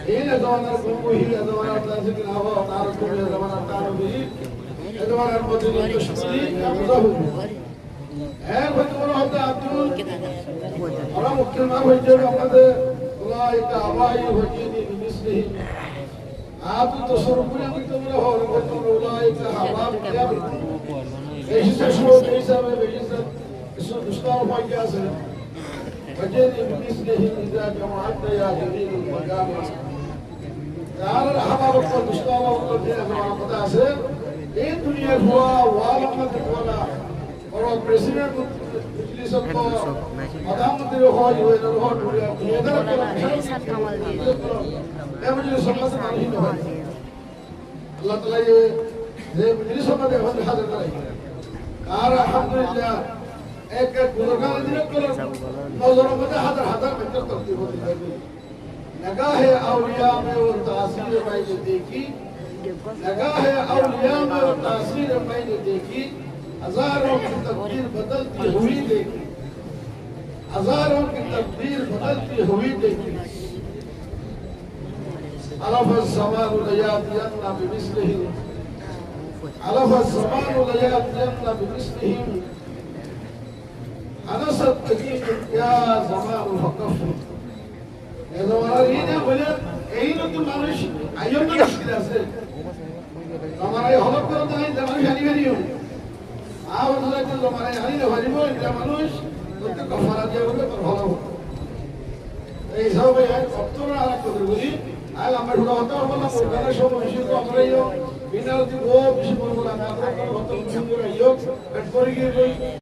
این ادوار کوهی ادوار تازه که نهوا نار کوهی ادوار تانوی ادوار مدنی کشتی کامزه এক হইতে বড় হতে আব্দুল ওরা মুসলমান হইতে আমাদের উলাইকা আবাই হইতে মিসলি আব্দুল তসরুফে হইতে বড় হতে উলাইকা আবাব কিয়াম এই হিসাবে এই হিসাবে বেইজ্জত কিছু দুষ্টাও হইতে আছে হইতে মিসলি ইজা জামাআত ইয়া জলিল মাকাম আর হাবাব কো দুষ্টাও করতে আমার কথা আছে এই দুনিয়ার হওয়া ওয়াল আমাদের ওয়ালা और प्रेसिडेंट इटली सबको प्रधानमंत्री हो ये हो इधर मैं मुझे समझ नहीं है अल्लाह ताला ये मेरी समझ है हम हाजिर करेंगे और अल्हम्दुलिल्लाह एक बुजुर्गान दिन को नौजवानों में हजार मेहनत करती होती है नगाह औलिया में वो तासीर मैंने देखी नगाह औलिया में वो तासीर मैंने देखी हजारों की तकदीर बदलती हुई देखी हजारों की तकदीर बदलती हुई देखी अलफ ज़मान लयातियन्ना बिमिस्लिही अलफ ज़मान लयातियन्ना बिमिस्लिही अनसत तकीम क्या ज़मान वक़फ़ ये ज़माना ये ना बोले यही लोग तो मानुष आयों में मुश्किल है हमारा ये हलक करो तो नहीं ज़माना शादी करी हो আওয়াজে তো মানে হারিয়ে হারিব এটা মানুষ প্রত্যেক কফারা দিয়ে বলে তার ভালো হবে এই সবে অক্টোবর আর করে বলি আজ আমরা হুড়া হতে হবে না প্রধানের সব বিষয় তো আমরাই বিনা ও বিষয় বলবো না আমরা কত সুন্দর আইও পেট করে গিয়ে